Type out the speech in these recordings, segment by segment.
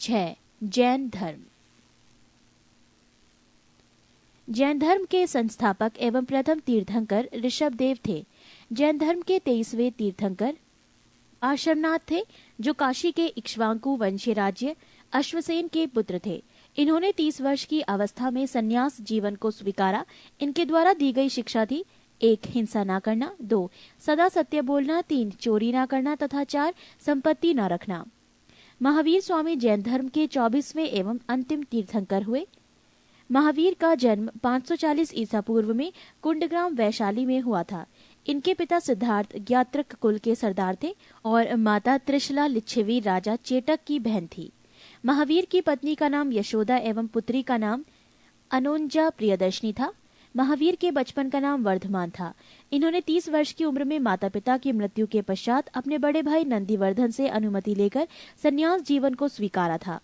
6. जैन धर्म। जैन धर्म के संस्थापक एवं प्रथम तीर्थंकर ऋषभदेव थे। जैन धर्म के 23वें तीर्थंकर आश्रमनाथ थे, जो काशी के इक्ष्वाकु वंशीय राज्य अश्वसेन के पुत्र थे। इन्होंने 30 वर्ष की अवस्था में संन्यास जीवन को स्वीकारा। इनके द्वारा दी गई शिक्षा थी: 1. हिंसा न करना, 2. सदा सत्य बोलना, 3. चोरी न करना तथा 4. संपत्ति न रखना। महावीर स्वामी जैन धर्म के 24वें एवं अंतिम तीर्थंकर हुए। महावीर का जन्म 540 ईसा पूर्व में कुंडग्राम वैशाली में हुआ था। इनके पिता सिद्धार्थ ज्ञात्रक कुल के सरदार थे और माता त्रिशला लिच्छवी राजा चेटक की बहन थी। महावीर की पत्नी का नाम यशोदा एवं पुत्री का नाम अनोंजा प्रियदर्शनी था। महावीर के बचपन का नाम वर्धमान था। इन्होंने 30 वर्ष की उम्र में माता पिता की मृत्यु के पश्चात अपने बड़े भाई नंदीवर्धन से अनुमति लेकर संन्यास जीवन को स्वीकारा था।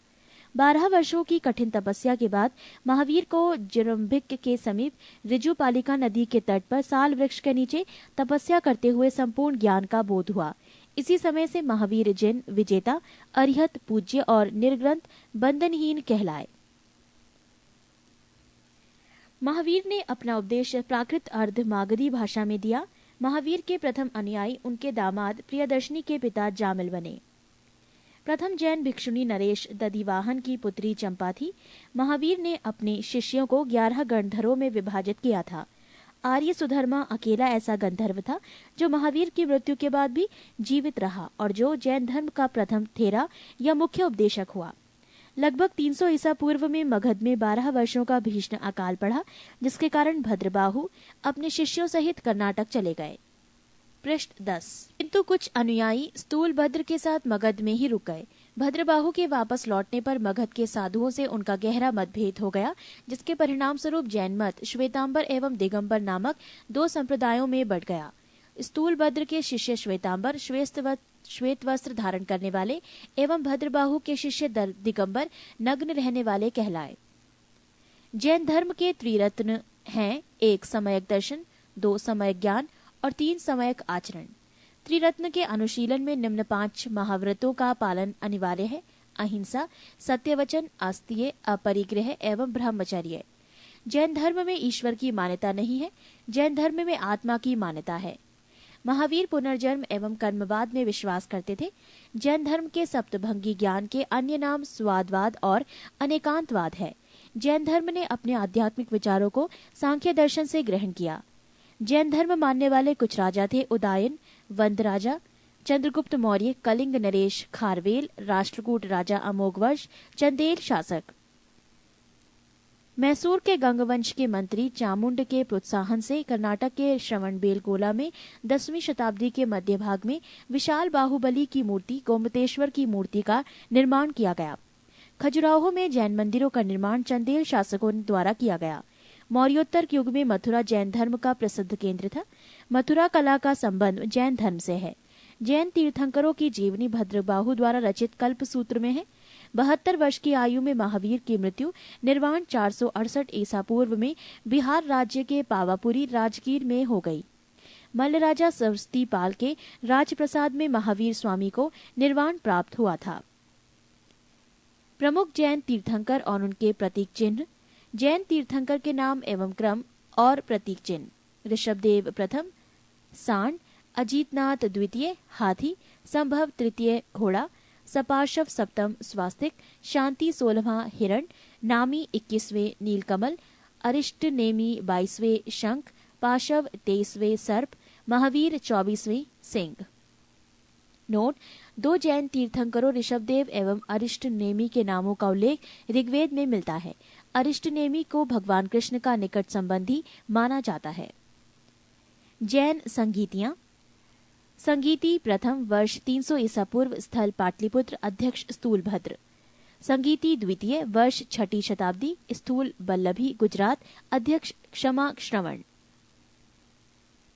12 वर्षों की कठिन तपस्या के बाद महावीर को जिरम्भिक के समीप ऋजुपालिका नदी के तट पर साल वृक्ष के नीचे तपस्या करते हुए संपूर्ण ज्ञान का बोध हुआ। इसी समय से महावीर जिन विजेता, अरिहत, पूज्य और निर्ग्रंथ बंधनहीन कहलाए। महावीर ने अपना उपदेश प्राकृत अर्ध मागधी भाषा में दिया। महावीर के प्रथम अनुयायी उनके दामाद प्रियदर्शनी के पिता जामिल बने। प्रथम जैन भिक्षुणी नरेश दधिवाहन की पुत्री चंपा थी। महावीर ने अपने शिष्यों को 11 गंधर्वों में विभाजित किया था। आर्य सुधर्मा अकेला ऐसा गंधर्व था जो महावीर की मृत्यु के बाद भी जीवित रहा और जो जैन धर्म का प्रथम थेरा या मुख्य उपदेशक हुआ। लगभग 300 ईसा पूर्व में मगध में 12 वर्षों का भीषण अकाल पड़ा, जिसके कारण भद्रबाहु अपने शिष्यों सहित कर्नाटक चले गए। पृष्ठ 10। किंतु कुछ अनुयायी स्थूलभद्र के साथ मगध में ही रुक गए। भद्रबाहु के वापस लौटने पर मगध के साधुओं से उनका गहरा मतभेद हो गया, जिसके परिणाम स्वरूप जैन मत श्वेतांबर एवं दिगंबर नामक 2 संप्रदायों में बढ़ गया। स्थूलभद्र के शिष्य श्वेतांबर श्वेत वस्त्र धारण करने वाले एवं भद्रबाहु के शिष्य दिगंबर नग्न रहने वाले कहलाए। जैन धर्म के त्रिरत्न हैं: 1. सम्यक दर्शन, 2. सम्यक ज्ञान और 3. सम्यक आचरण। त्रिरत्न के अनुशीलन में निम्न 5 महाव्रतों का पालन अनिवार्य है: अहिंसा, सत्यवचन, आस्तीय, अपरिग्रह एवं ब्रह्मचर्य। जैन धर्म में ईश्वर की मान्यता नहीं है। जैन धर्म में आत्मा की मान्यता है। महावीर पुनर्जन्म एवं कर्मवाद में विश्वास करते थे। जैन धर्म के सप्तभंगी ज्ञान के अन्य नाम स्वादवाद और अनेकांतवाद है। जैन धर्म ने अपने आध्यात्मिक विचारों को सांख्य दर्शन से ग्रहण किया। जैन धर्म मानने वाले कुछ राजा थे: उदयन, वंद राजा, चंद्रगुप्त मौर्य, कलिंग नरेश खारवेल, राष्ट्रकूट राजा अमोघवर्ष, चंदेल शासक। मैसूर के गंगवंश के मंत्री चामुंड के प्रोत्साहन से कर्नाटक के श्रवणबेलगोला में 10वीं शताब्दी के मध्य भाग में विशाल बाहुबली की मूर्ति गोमतेश्वर की मूर्ति का निर्माण किया गया। खजुराहो में जैन मंदिरों का निर्माण चंदेल शासकों द्वारा किया गया। मौर्योत्तर युग में मथुरा जैन धर्म का प्रसिद्ध केंद्र था। मथुरा कला का संबंध जैन धर्म से है। जैन तीर्थंकरों की जीवनी भद्रबाहु द्वारा रचित कल्पसूत्र में है। 72 वर्ष की आयु में महावीर की मृत्यु निर्वाण 468 ईसा पूर्व में बिहार राज्य के पावापुरी राजगीर में हो गई। मल्ल राजा सरस्वतीपाल के राजप्रसाद में महावीर स्वामी को निर्वाण प्राप्त हुआ था। प्रमुख जैन तीर्थंकर और उनके प्रतीक चिन्ह। जैन तीर्थंकर के नाम एवं क्रम और प्रतीक चिन्ह: ऋषभदेव प्रथम सांड, अजीतनाथ द्वितीय हाथी, संभव तृतीय घोड़ा, सपार्शव सप्तम स्वास्तिक, शांति 16वां हिरण, नामी 21वें नीलकमल, अरिष्ट नेमी 22वें शंख, पाशव 23वें सर्प, महावीर 24वें सिंह। नोट: 2 जैन तीर्थंकरों ऋषभदेव एवं अरिष्ट नेमी के नामों का उल्लेख ऋग्वेद में मिलता है। अरिष्ट नेमी को भगवान कृष्ण का निकट संबंधी माना जाता है। जैन संगीतियां। संगीति प्रथम वर्ष 300 ईसा पूर्व, स्थल पाटलिपुत्र, अध्यक्ष स्थूलभद्र। संगीति द्वितीय वर्ष 6ठी शताब्दी, स्थूल बल्लभी गुजरात, अध्यक्ष क्षमा श्रवण।